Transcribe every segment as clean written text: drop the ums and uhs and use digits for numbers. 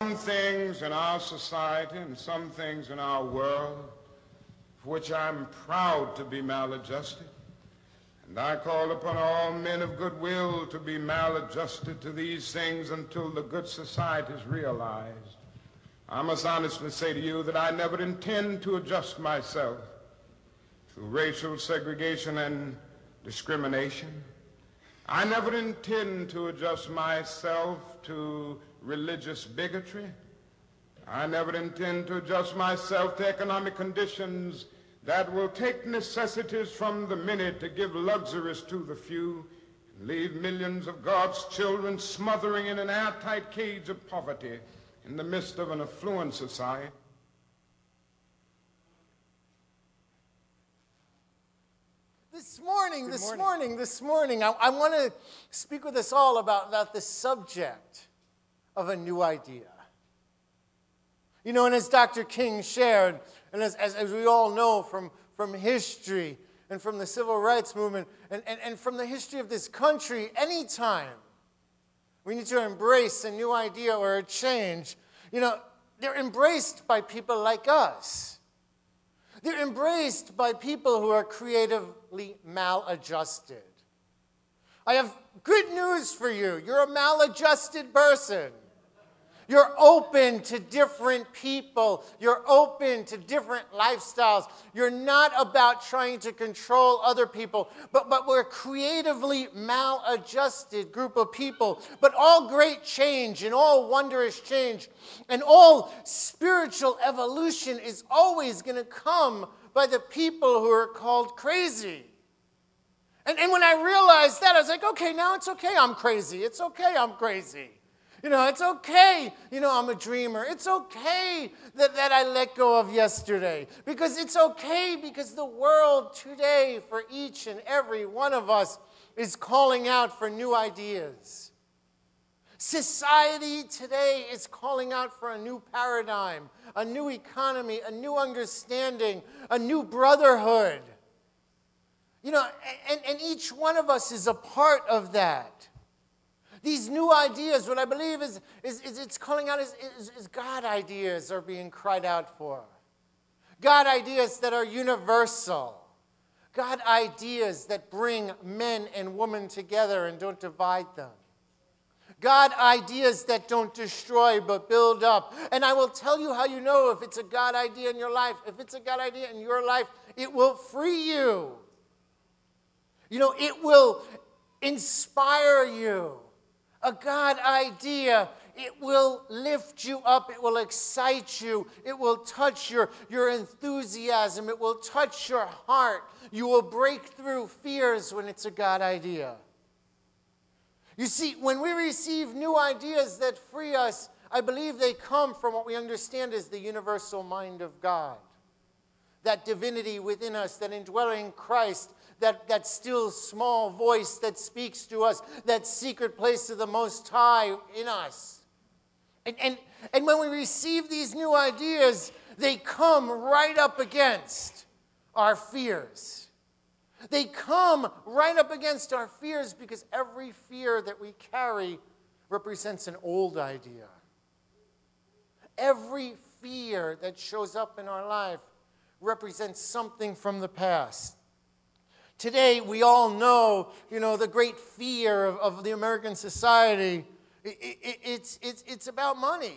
Some things in our society and some things in our world for which I'm proud to be maladjusted. And I call upon all men of goodwill to be maladjusted to these things until the good society is realized. I must honestly say to you that I never intend to adjust myself to racial segregation and discrimination. I never intend to adjust myself to religious bigotry. I never intend to adjust myself to economic conditions that will take necessities from the many to give luxuries to the few and leave millions of God's children smothering in an airtight cage of poverty in the midst of an affluent society. This morning, I want to speak with us all about the subject of a new idea. You know, and as Dr. King shared, and as we all know from history and from the civil rights movement and from the history of this country, anytime we need to embrace a new idea or a change, you know, they're embraced by people like us. They're embraced by people who are creatively maladjusted. I have good news for you. You're a maladjusted person. You're open to different people. You're open to different lifestyles. You're not about trying to control other people, but we're a creatively maladjusted group of people. But all great change and all wondrous change and all spiritual evolution is always going to come by the people who are called crazy. And when I realized that, I was like, okay, now it's okay I'm crazy. It's okay I'm crazy. You know, it's okay, you know, I'm a dreamer. It's okay that I let go of yesterday. Because it's okay because the world today, for each and every one of us, is calling out for new ideas. Society today is calling out for a new paradigm, a new economy, a new understanding, a new brotherhood. You know, and each one of us is a part of that. These new ideas, what I believe is it's calling out is God ideas are being cried out for. God ideas that are universal. God ideas that bring men and women together and don't divide them. God ideas that don't destroy but build up. And I will tell you how you know if it's a God idea in your life. If it's a God idea in your life, it will free you. You know, it will inspire you. A God idea, it will lift you up, it will excite you, it will touch your enthusiasm, it will touch your heart. You will break through fears when it's a God idea. You see, when we receive new ideas that free us, I believe they come from what we understand as the universal mind of God. That divinity within us, that indwelling Christ, that still small voice that speaks to us, that secret place of the Most High in us. And when we receive these new ideas, they come right up against our fears. They come right up against our fears because every fear that we carry represents an old idea. Every fear that shows up in our life represents something from the past. Today, we all know, you know, the great fear of the American society. It's about money.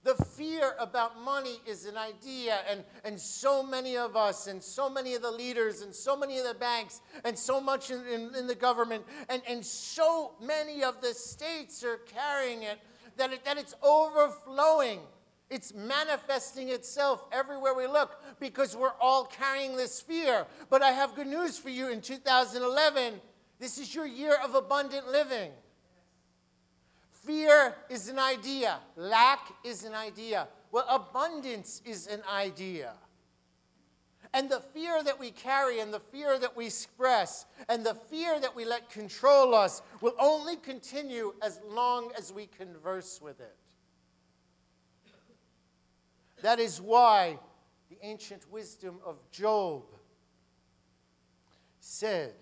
The fear about money is an idea, and so many of us, and so many of the leaders, and so many of the banks, and so much in the government, and so many of the states are carrying it, that it's overflowing. It's manifesting itself everywhere we look because we're all carrying this fear. But I have good news for you in 2011. This is your year of abundant living. Fear is an idea. Lack is an idea. Well, abundance is an idea. And the fear that we carry and the fear that we express and the fear that we let control us will only continue as long as we converse with it. That is why the ancient wisdom of Job said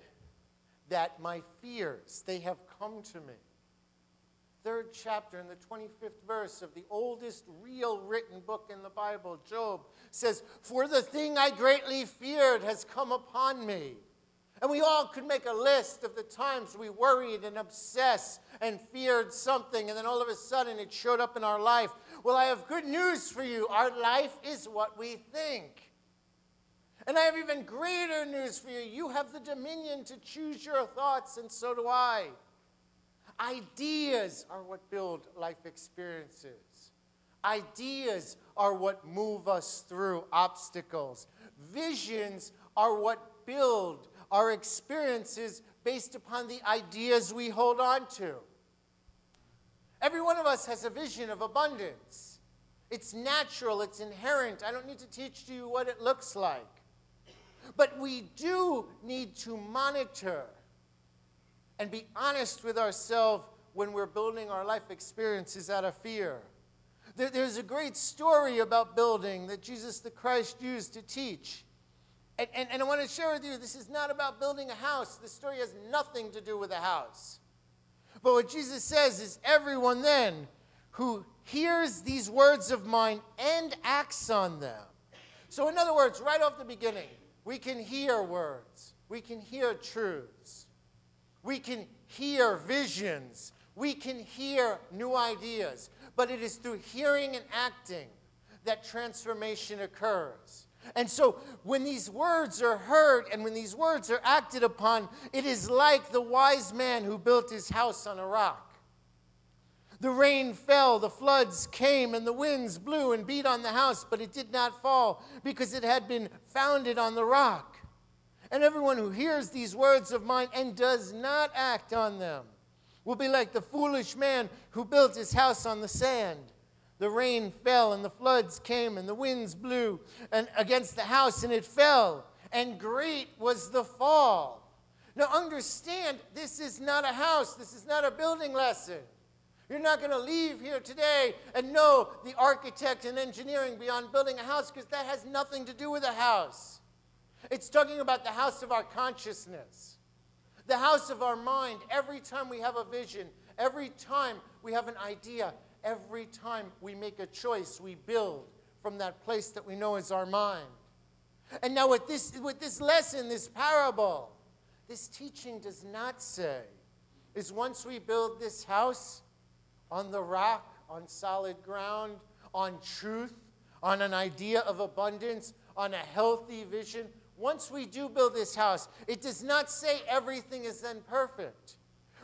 that my fears, they have come to me 3rd chapter in the 25th verse of the oldest real written book in the Bible, Job, says, "For the thing I greatly feared has come upon me." And we all could make a list of the times we worried and obsessed and feared something, and then all of a sudden it showed up in our life. Well, I have good news for you. Our life is what we think. And I have even greater news for you. You have the dominion to choose your thoughts, and so do I. Ideas are what build life experiences. Ideas are what move us through obstacles. Visions are what build our experiences based upon the ideas we hold on to. Every one of us has a vision of abundance. It's natural, it's inherent. I don't need to teach you what it looks like. But we do need to monitor and be honest with ourselves when we're building our life experiences out of fear. There's a great story about building that Jesus the Christ used to teach. And I want to share with you, this is not about building a house. This story has nothing to do with a house. But what Jesus says is, everyone then who hears these words of mine and acts on them. So in other words, right off the beginning, we can hear words. We can hear truths. We can hear visions. We can hear new ideas. But it is through hearing and acting that transformation occurs. And so when these words are heard and when these words are acted upon, it is like the wise man who built his house on a rock. The rain fell, the floods came, and the winds blew and beat on the house, but it did not fall because it had been founded on the rock. And everyone who hears these words of mine and does not act on them will be like the foolish man who built his house on the sand. The rain fell, and the floods came, and the winds blew and against the house, and it fell, and great was the fall. Now understand, this is not a house. This is not a building lesson. You're not going to leave here today and know the architect and engineering beyond building a house, because that has nothing to do with a house. It's talking about the house of our consciousness, the house of our mind. Every time we have a vision, every time we have an idea, every time we make a choice, we build from that place that we know is our mind. And now with this lesson, this parable, this teaching does not say is once we build this house on the rock, on solid ground, on truth, on an idea of abundance, on a healthy vision, once we do build this house, it does not say everything is then perfect.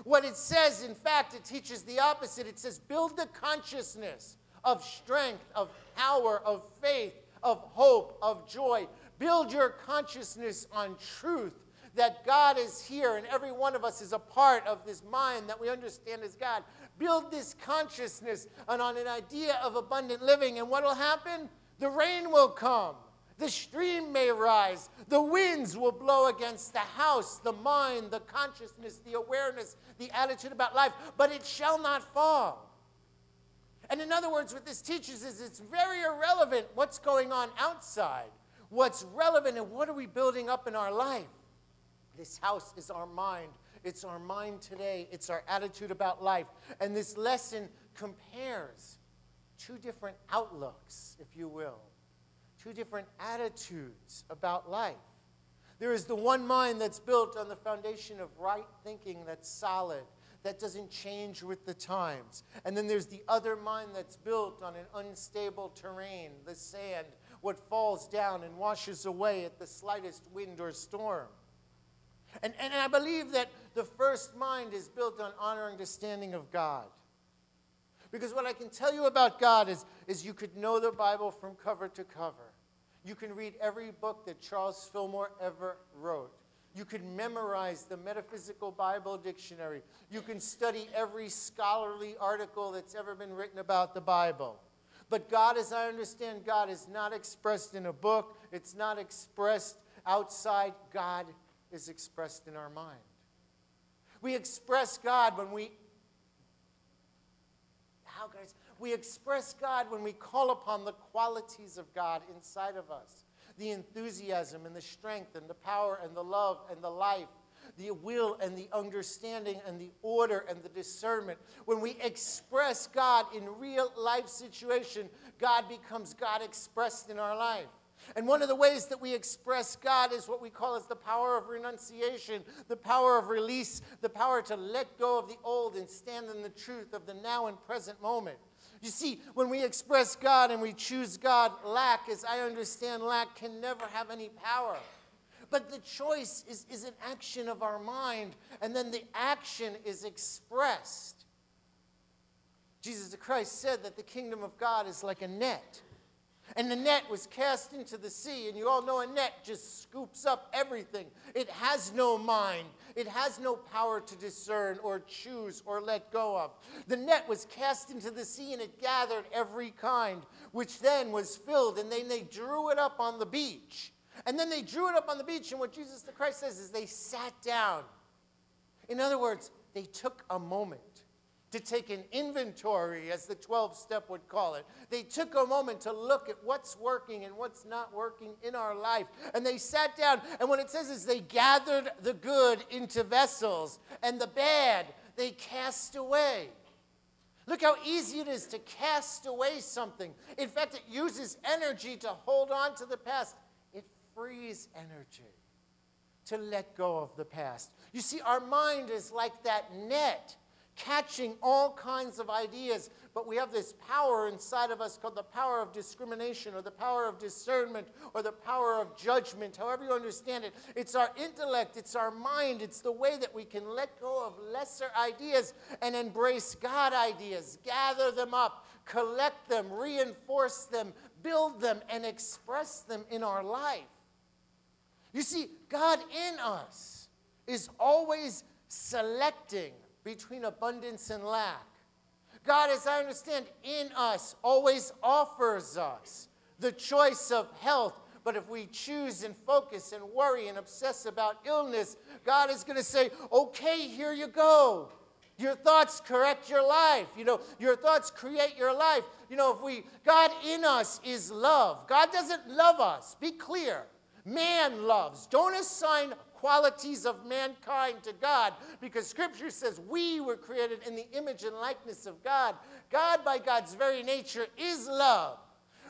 What it says, in fact, it teaches the opposite. It says, build the consciousness of strength, of power, of faith, of hope, of joy. Build your consciousness on truth, that God is here and every one of us is a part of this mind that we understand as God. Build this consciousness on an idea of abundant living, and what will happen? The rain will come. The stream may rise. The winds will blow against the house, the mind, the consciousness, the awareness, the attitude about life, but it shall not fall. And in other words, what this teaches is it's very irrelevant what's going on outside. What's relevant and what are we building up in our life? This house is our mind. It's our mind today. It's our attitude about life. And this lesson compares two different outlooks, if you will. Two different attitudes about life. There is the one mind that's built on the foundation of right thinking that's solid, that doesn't change with the times. And then there's the other mind that's built on an unstable terrain, the sand, what falls down and washes away at the slightest wind or storm. And I believe that the first mind is built on honor and understanding of God. Because what I can tell you about God is you could know the Bible from cover to cover. You can read every book that Charles Fillmore ever wrote. You can memorize the Metaphysical Bible Dictionary. You can study every scholarly article that's ever been written about the Bible. But God, as I understand God, is not expressed in a book. It's not expressed outside. God is expressed in our mind. We express God when we express God when we call upon the qualities of God inside of us. The enthusiasm and the strength and the power and the love and the life. the will and the understanding and the order and the discernment. When we express God in real life situation, God becomes God expressed in our life. And one of the ways that we express God is what we call as the power of renunciation, the power of release, the power to let go of the old and stand in the truth of the now and present moment. You see, when we express God and we choose God, lack, as I understand lack, can never have any power. But the choice is an action of our mind, and then the action is expressed. Jesus Christ said that the kingdom of God is like a net. And the net was cast into the sea, and you all know a net just scoops up everything. It has no mind. It has no power to discern or choose or let go of. The net was cast into the sea, and it gathered every kind, which then was filled, and then they drew it up on the beach. And then they drew it up on the beach, and what Jesus the Christ says is they sat down. In other words, they took a moment to take an inventory, as the 12-step would call it. They took a moment to look at what's working and what's not working in our life. And they sat down, and what it says is they gathered the good into vessels, and the bad they cast away. Look how easy it is to cast away something. In fact, it uses energy to hold on to the past. It frees energy to let go of the past. You see, our mind is like that net, catching all kinds of ideas, but we have this power inside of us called the power of discrimination, or the power of discernment, or the power of judgment, however you understand it. It's our intellect, it's our mind, it's the way that we can let go of lesser ideas and embrace God ideas, gather them up, collect them, reinforce them, build them, and express them in our life. You see, God in us is always selecting between abundance and lack. God, as I understand, in us always offers us the choice of health. But if we choose and focus and worry and obsess about illness, God is going to say, okay, here you go. Your thoughts correct your life. Your thoughts create your life. God in us is love. God doesn't love us. Be clear. Man loves. Don't assign qualities of mankind to God, because Scripture says we were created in the image and likeness of God. God, by God's very nature, is love.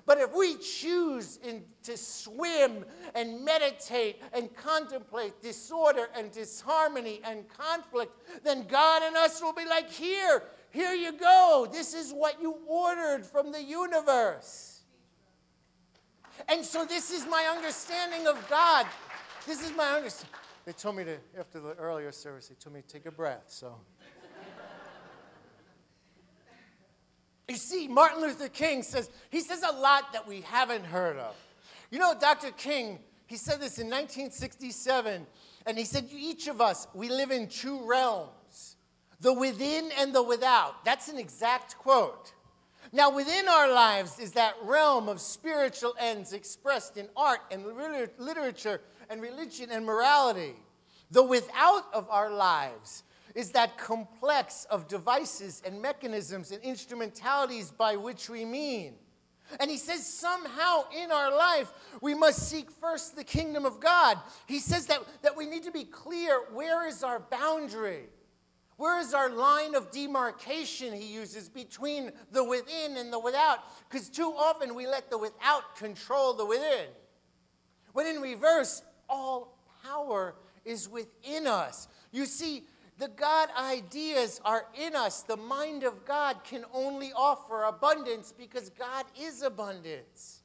But if we choose to swim and meditate and contemplate disorder and disharmony and conflict, then God in us will be like, here you go. This is what you ordered from the universe. And so this is my understanding of God. This is my understanding. They told me after the earlier service, they told me to take a breath, so. You see, Martin Luther King says a lot that we haven't heard of. Dr. King, he said this in 1967, and he said, each of us, we live in two realms, the within and the without. That's an exact quote. Now, within our lives is that realm of spiritual ends expressed in art and literature and religion and morality. The without of our lives is that complex of devices and mechanisms and instrumentalities by which we mean. And he says somehow in our life we must seek first the kingdom of God. He says that we need to be clear, where is our boundary? Where is our line of demarcation, he uses, between the within and the without? Because too often we let the without control the within. When in reverse, all power is within us. You see, the God ideas are in us. The mind of God can only offer abundance because God is abundance.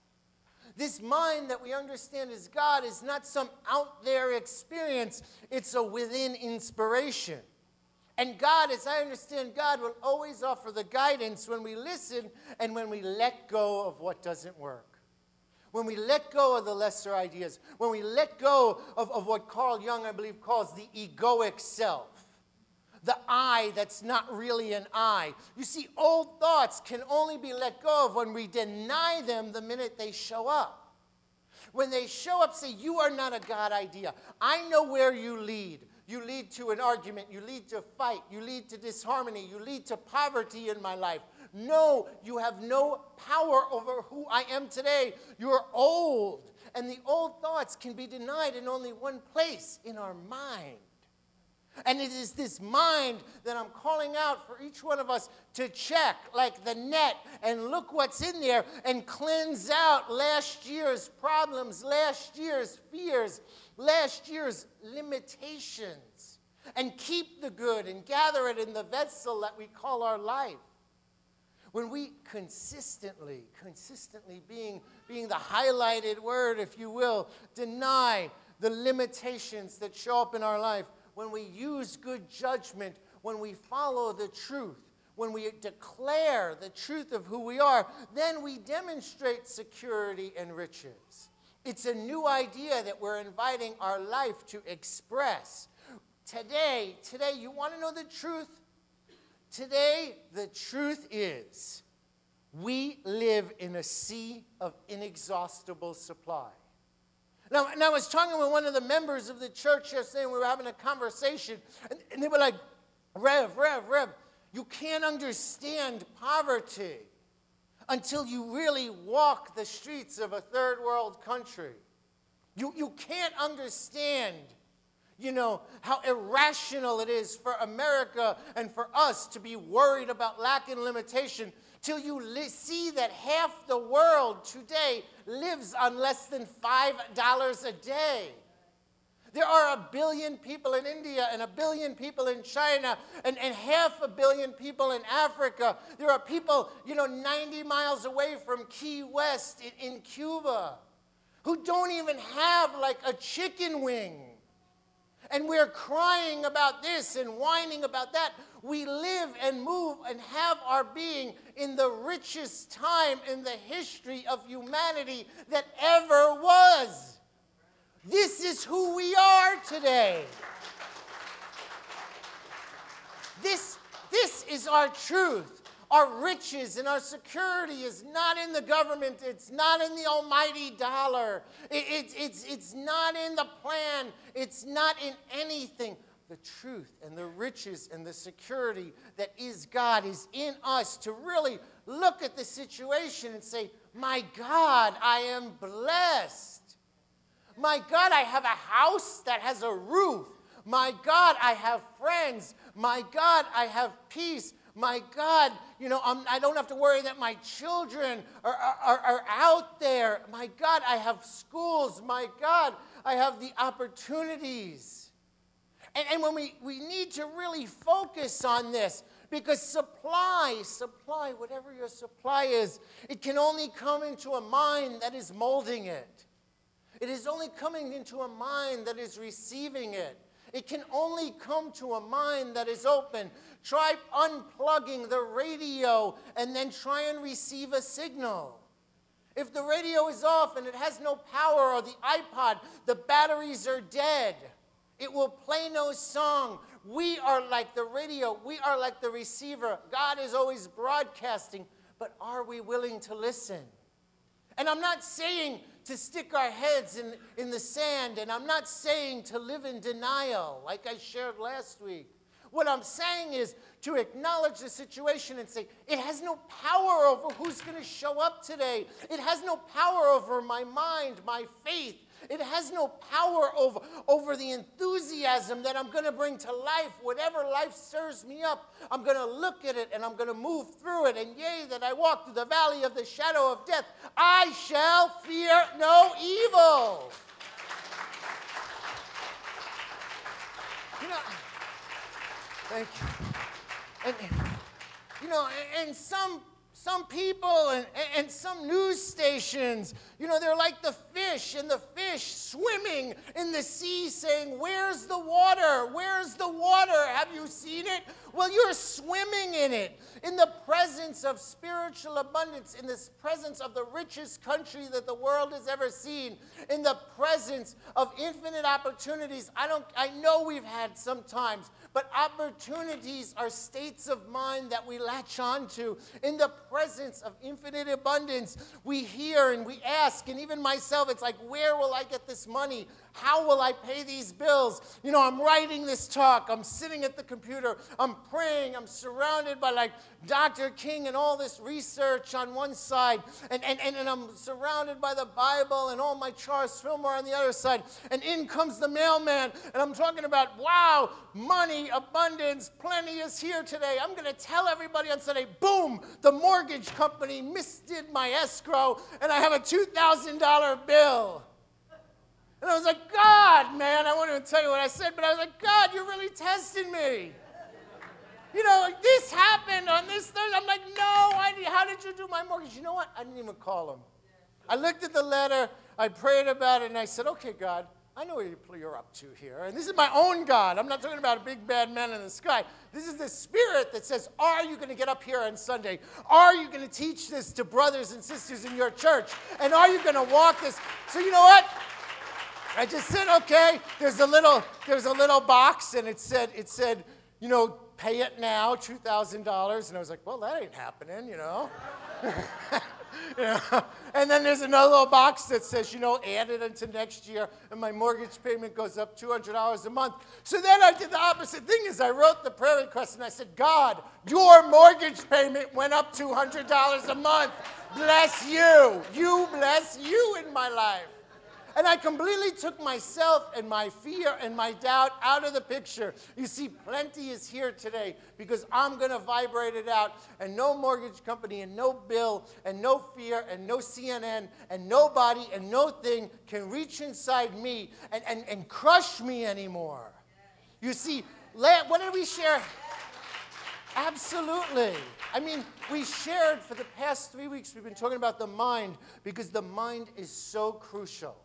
This mind that we understand as God is not some out there experience. It's a within inspiration. And God, as I understand God, will always offer the guidance when we listen and when we let go of what doesn't work. When we let go of the lesser ideas. When we let go of what Carl Jung, I believe, calls the egoic self. The I that's not really an I. You see, old thoughts can only be let go of when we deny them the minute they show up. When they show up, say, you are not a God idea. I know where you lead. You lead to an argument. You lead to fight. You lead to disharmony. You lead to poverty in my life. No, you have no power over who I am today. You're old. And the old thoughts can be denied in only one place, in our mind. And it is this mind that I'm calling out for each one of us to check, like the net, and look what's in there and cleanse out last year's problems, last year's fears, last year's limitations, and keep the good and gather it in the vessel that we call our life. When we consistently being the highlighted word, if you will, deny the limitations that show up in our life, when we use good judgment, when we follow the truth, when we declare the truth of who we are, then we demonstrate security and riches. It's a new idea that we're inviting our life to express. Today, you want to know the truth? Today, the truth is we live in a sea of inexhaustible supply. Now, I was talking with one of the members of the church yesterday, and we were having a conversation, and they were like, Rev, you can't understand poverty until you really walk the streets of a third world country. You can't understand, how irrational it is for America and for us to be worried about lack and limitation till you see that half the world today lives on less than $5 a day. There are 1 billion people in India and 1 billion people in China and 500 million people in Africa. There are people, 90 miles away from Key West in Cuba who don't even have like a chicken wing. And we're crying about this and whining about that. We live and move and have our being in the richest time in the history of humanity that ever was. This is who we are today. This is our truth. Our riches and our security is not in the government. It's not in the almighty dollar. It's not in the plan. It's not in anything. The truth and the riches and the security that is God is in us to really look at the situation and say, my God, I am blessed. My God, I have a house that has a roof. My God, I have friends. My God, I have peace. My God, I don't have to worry that my children are out there. My God, I have schools. My God, I have the opportunities. And when we need to really focus on this, because supply, whatever your supply is, it can only come into a mind that is molding it. It is only coming into a mind that is receiving it. It can only come to a mind that is open. Try unplugging the radio and then try and receive a signal. If the radio is off and it has no power, or the iPod, the batteries are dead, it will play no song. We are like the radio. We are like the receiver. God is always broadcasting, but are we willing to listen? And I'm not saying to stick our heads in the sand, and I'm not saying to live in denial like I shared last week. What I'm saying is to acknowledge the situation and say, it has no power over who's going to show up today. It has no power over my mind, my faith. It has no power over the enthusiasm that I'm going to bring to life. Whatever life stirs me up, I'm going to look at it and I'm going to move through it. And yea, that I walk through the valley of the shadow of death, I shall fear no evil. Thank you. And some people and some news stations, they're like the fish, and the fish swimming in the sea saying, where's the water? Where's the water? Have you seen it? Well, you're swimming in it, in the presence of spiritual abundance, in the presence of the richest country that the world has ever seen, in the presence of infinite opportunities. I know we've had sometimes, but opportunities are states of mind that we latch on to. In the presence of infinite abundance, we hear and we ask, and even myself, it's like, where will I get this money? How will I pay these bills? You know, I'm writing this talk. I'm sitting at the computer. I'm praying. I'm surrounded by like Dr. King and all this research on one side. And I'm surrounded by the Bible and all my Charles Fillmore on the other side. And in comes the mailman. And I'm talking about, wow, money, abundance, plenty is here today. I'm going to tell everybody on Sunday, boom, the mortgage company misdid my escrow and I have a $2,000 bill. And I was like, God, man, I won't even tell you what I said, but I was like, God, you're really testing me. You know, like, this happened on this Thursday. I'm like, no, how did you do my mortgage? You know what? I didn't even call him. I looked at the letter, I prayed about it, and I said, okay, God, I know what you're up to here. And this is my own God. I'm not talking about a big bad man in the sky. This is the Spirit that says, are you going to get up here on Sunday? Are you going to teach this to brothers and sisters in your church? And are you going to walk this? So you know what? I just said, okay, there's a little box, and it said, you know, pay it now, $2,000. And I was like, well, that ain't happening, you know. You know? And then there's another little box that says, you know, add it into next year, and my mortgage payment goes up $200 a month. So then I did the opposite thing is I wrote the prayer request, and I said, God, your mortgage payment went up $200 a month. Bless you. You bless you in my life. And I completely took myself and my fear and my doubt out of the picture. You see, plenty is here today because I'm going to vibrate it out. And no mortgage company and no bill and no fear and no CNN and nobody and no thing can reach inside me and crush me anymore. You see, what did we share? Absolutely. I mean, we shared for the past 3 weeks, we've been talking about the mind because the mind is so crucial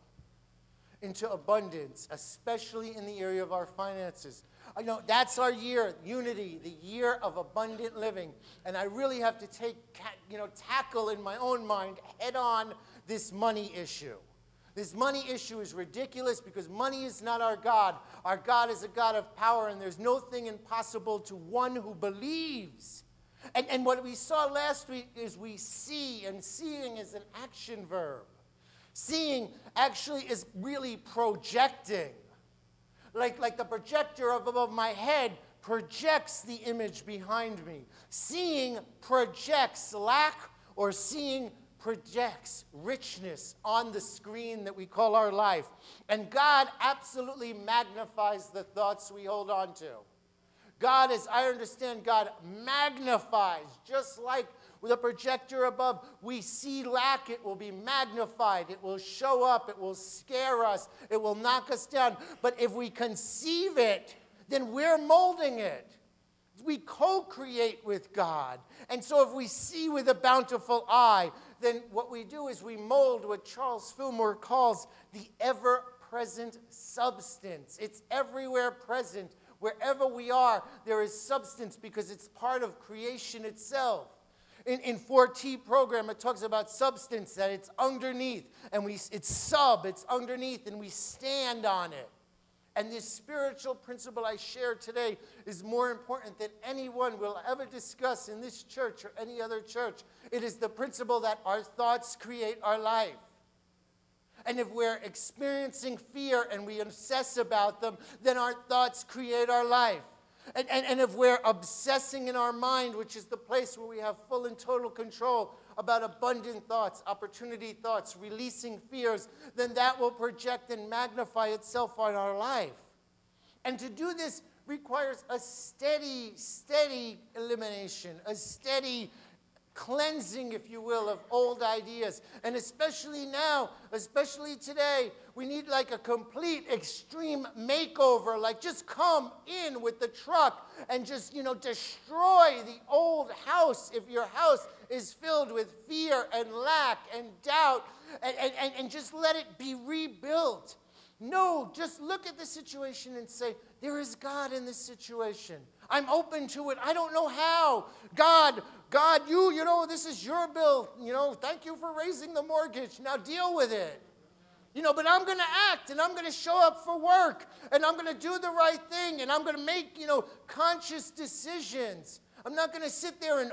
into abundance, especially in the area of our finances. I know that's our year, unity, the year of abundant living. And I really have to tackle in my own mind head on this money issue. This money issue is ridiculous because money is not our God. Our God is a God of power, and there's no thing impossible to one who believes. And what we saw last week is we see, and seeing is an action verb. Seeing actually is really projecting. Like the projector above my head projects the image behind me. Seeing projects lack, or seeing projects richness on the screen that we call our life. And God absolutely magnifies the thoughts we hold on to. God, as I understand, God magnifies, just like with a projector above, we see lack, it will be magnified, it will show up, it will scare us, it will knock us down. But if we conceive it, then we're molding it. We co-create with God. And so if we see with a bountiful eye, then what we do is we mold what Charles Fillmore calls the ever-present substance. It's everywhere present. Wherever we are, there is substance because it's part of creation itself. In 4T program, it talks about substance, that it's underneath, and it's underneath, and we stand on it. And this spiritual principle I share today is more important than anyone will ever discuss in this church or any other church. It is the principle that our thoughts create our life. And if we're experiencing fear and we obsess about them, then our thoughts create our life. And if we're obsessing in our mind, which is the place where we have full and total control about abundant thoughts, opportunity thoughts, releasing fears, then that will project and magnify itself on our life. And to do this requires a steady elimination, a steady cleansing, if you will, of old ideas. And especially now, especially today, we need like a complete extreme makeover, like just come in with the truck and just, destroy the old house if your house is filled with fear and lack and doubt, and just let it be rebuilt. No, just look at the situation and say, there is God in this situation. I'm open to it. I don't know how. God, this is your bill. Thank you for raising the mortgage. Now deal with it. But I'm going to act, and I'm going to show up for work, and I'm going to do the right thing, and I'm going to make, conscious decisions. I'm not going to sit there and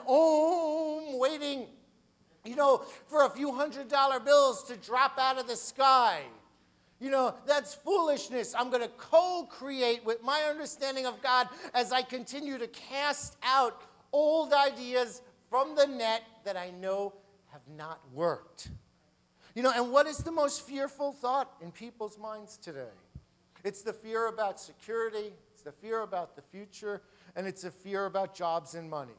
waiting, for a few $100 bills to drop out of the sky. That's foolishness. I'm going to co-create with my understanding of God as I continue to cast out old ideas from the net that I know have not worked. And what is the most fearful thought in people's minds today? It's the fear about security, it's the fear about the future, and it's a fear about jobs and money.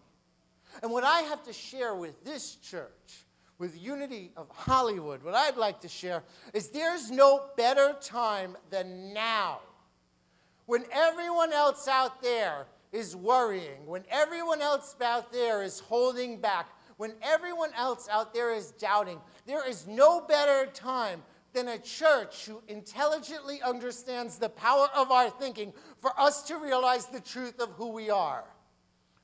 And what I have to share with this church, with Unity of Hollywood, what I'd like to share is there's no better time than now. When everyone else out there is worrying, when everyone else out there is holding back, when everyone else out there is doubting, there is no better time than a church who intelligently understands the power of our thinking for us to realize the truth of who we are.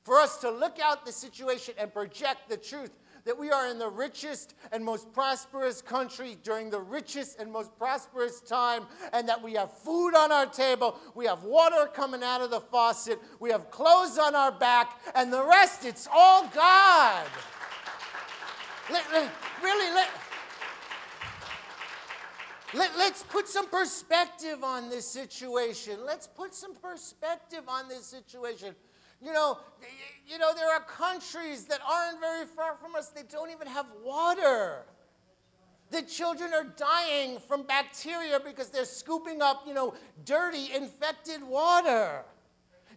For us to look out the situation and project the truth that we are in the richest and most prosperous country during the richest and most prosperous time, and that we have food on our table, we have water coming out of the faucet, we have clothes on our back, and the rest, it's all God. Let's put some perspective on this situation. Let's put some perspective on this situation. There are countries that aren't very far from us. They don't even have water. The children are dying from bacteria because they're scooping up, dirty, infected water.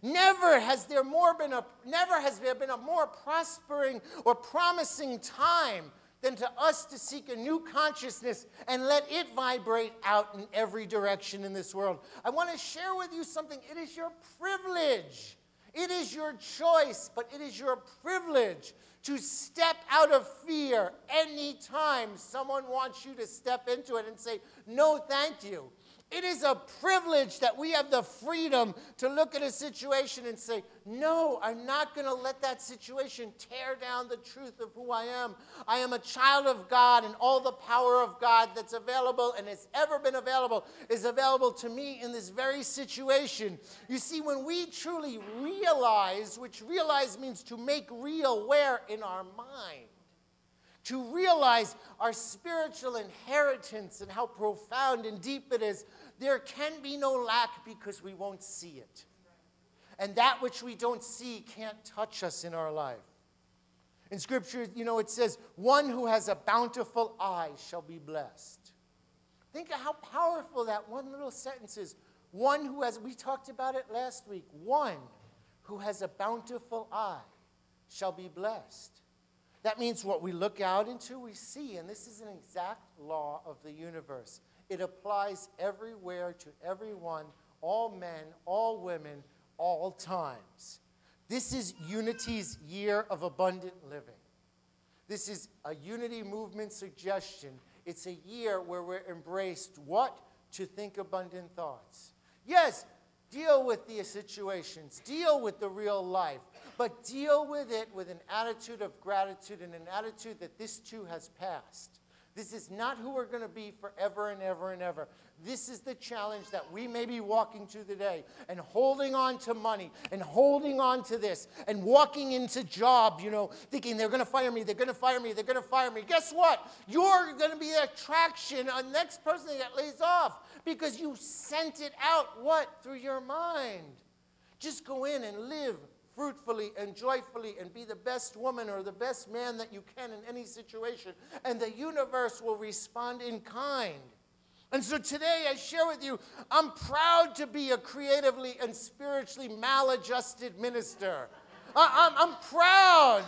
Never has there been a more prospering or promising time than to us to seek a new consciousness and let it vibrate out in every direction in this world. I want to share with you something. It is your privilege. It is your choice, but it is your privilege to step out of fear anytime someone wants you to step into it and say, no, thank you. It is a privilege that we have the freedom to look at a situation and say, no, I'm not going to let that situation tear down the truth of who I am. I am a child of God, and all the power of God that's available and has ever been available is available to me in this very situation. You see, when we truly realize, which realize means to make real where in our mind, to realize our spiritual inheritance and how profound and deep it is, there can be no lack because we won't see it. And that which we don't see can't touch us in our life. In Scripture, it says, one who has a bountiful eye shall be blessed. Think of how powerful that one little sentence is. One who has, we talked about it last week, one who has a bountiful eye shall be blessed. That means what we look out into, we see, and this is an exact law of the universe. It applies everywhere to everyone, all men, all women, all times. This is Unity's year of abundant living. This is a Unity movement suggestion. It's a year where we're embraced what? To think abundant thoughts. Yes, deal with the situations, deal with the real life, but deal with it with an attitude of gratitude and an attitude that this too has passed. This is not who we're going to be forever and ever and ever. This is the challenge that we may be walking to today, and holding on to money and holding on to this and walking into job, thinking they're going to fire me, they're going to fire me, they're going to fire me. Guess what? You're going to be the attraction on the next person that lays off because you sent it out, what? Through your mind. Just go in and live fruitfully and joyfully and be the best woman or the best man that you can in any situation, and the universe will respond in kind. And so today I share with you, I'm proud to be a creatively and spiritually maladjusted minister. I'm proud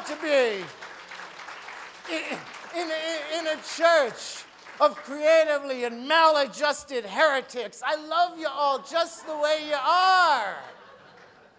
to be in a church of creatively and maladjusted heretics. I love you all just the way you are.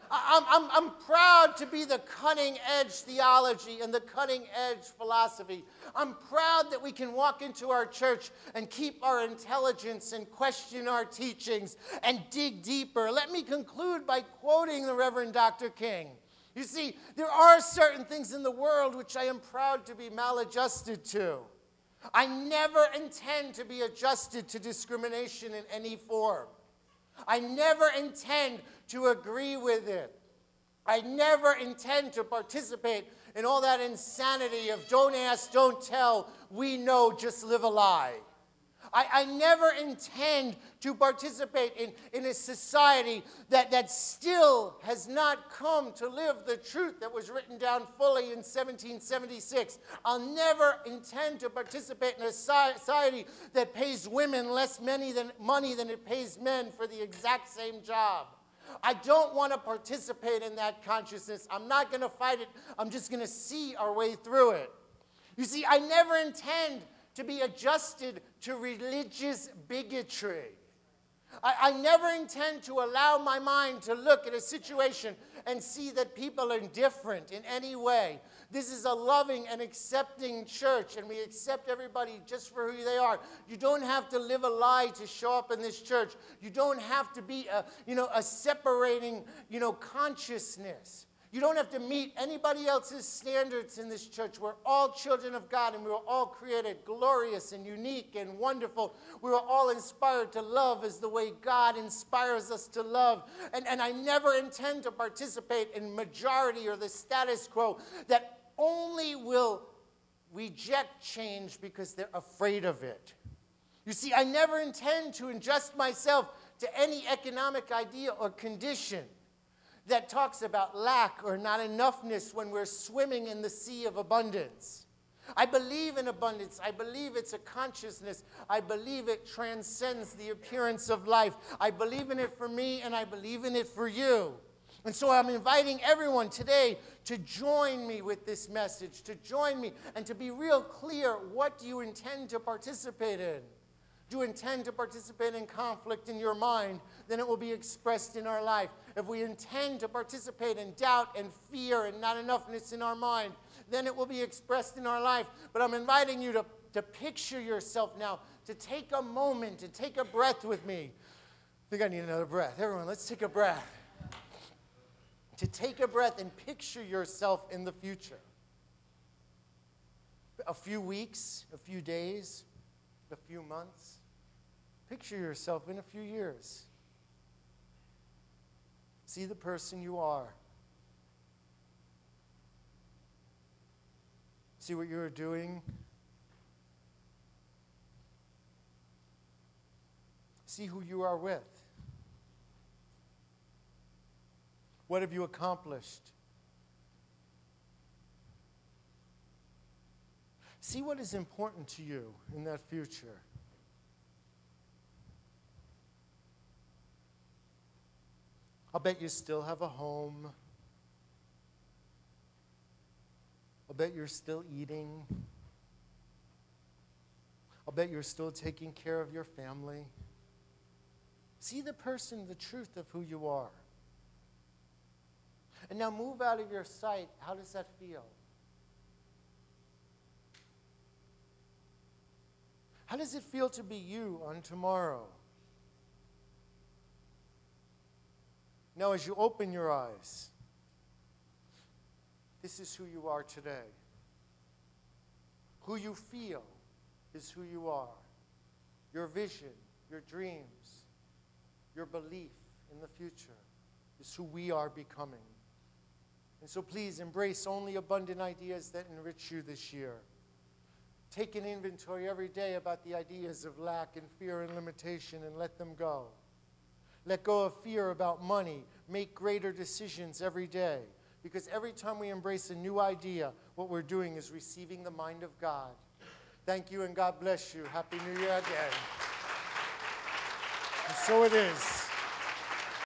I'm proud to be the cutting-edge theology and the cutting-edge philosophy. I'm proud that we can walk into our church and keep our intelligence and question our teachings and dig deeper. Let me conclude by quoting the Reverend Dr. King. You see, there are certain things in the world which I am proud to be maladjusted to. I never intend to be adjusted to discrimination in any form. I never intend to agree with it. I never intend to participate in all that insanity of don't ask, don't tell, we know, just live a lie. I never intend to participate in a society that still has not come to live the truth that was written down fully in 1776. I'll never intend to participate in a society that pays women less money than it pays men for the exact same job. I don't want to participate in that consciousness. I'm not going to fight it. I'm just going to see our way through it. You see, I never intend to be adjusted to religious bigotry. I never intend to allow my mind to look at a situation and see that people are different in any way. This is a loving and accepting church, and we accept everybody just for who they are. You don't have to live a lie to show up in this church. You don't have to be a separating, consciousness. You don't have to meet anybody else's standards in this church. We're all children of God, and we were all created glorious and unique and wonderful. We were all inspired to love as the way God inspires us to love. And I never intend to participate in majority or the status quo that only will reject change because they're afraid of it. You see, I never intend to adjust myself to any economic idea or condition that talks about lack or not enoughness when we're swimming in the sea of abundance. I believe in abundance. I believe it's a consciousness. I believe it transcends the appearance of life. I believe in it for me, and I believe in it for you. And so I'm inviting everyone today to join me with this message, to join me, and to be real clear, what do you intend to participate in? Do you intend to participate in conflict in your mind? Then it will be expressed in our life. If we intend to participate in doubt and fear and not enoughness in our mind, then it will be expressed in our life. But I'm inviting you to picture yourself now, to take a moment, to take a breath with me. I think I need another breath. Everyone, let's take a breath. To take a breath and picture yourself in the future. A few weeks, a few days, a few months. Picture yourself in a few years. See the person you are. See what you are doing. See who you are with. What have you accomplished? See what is important to you in that future. I'll bet you still have a home. I'll bet you're still eating. I'll bet you're still taking care of your family. See the person, the truth of who you are. And now move out of your sight. How does that feel? How does it feel to be you on tomorrow? Now, as you open your eyes, this is who you are today. Who you feel is who you are. Your vision, your dreams, your belief in the future is who we are becoming. And so please embrace only abundant ideas that enrich you this year. Take an inventory every day about the ideas of lack and fear and limitation and let them go. Let go of fear about money. Make greater decisions every day. Because every time we embrace a new idea, what we're doing is receiving the mind of God. Thank you and God bless you. Happy New Year again. And so it is.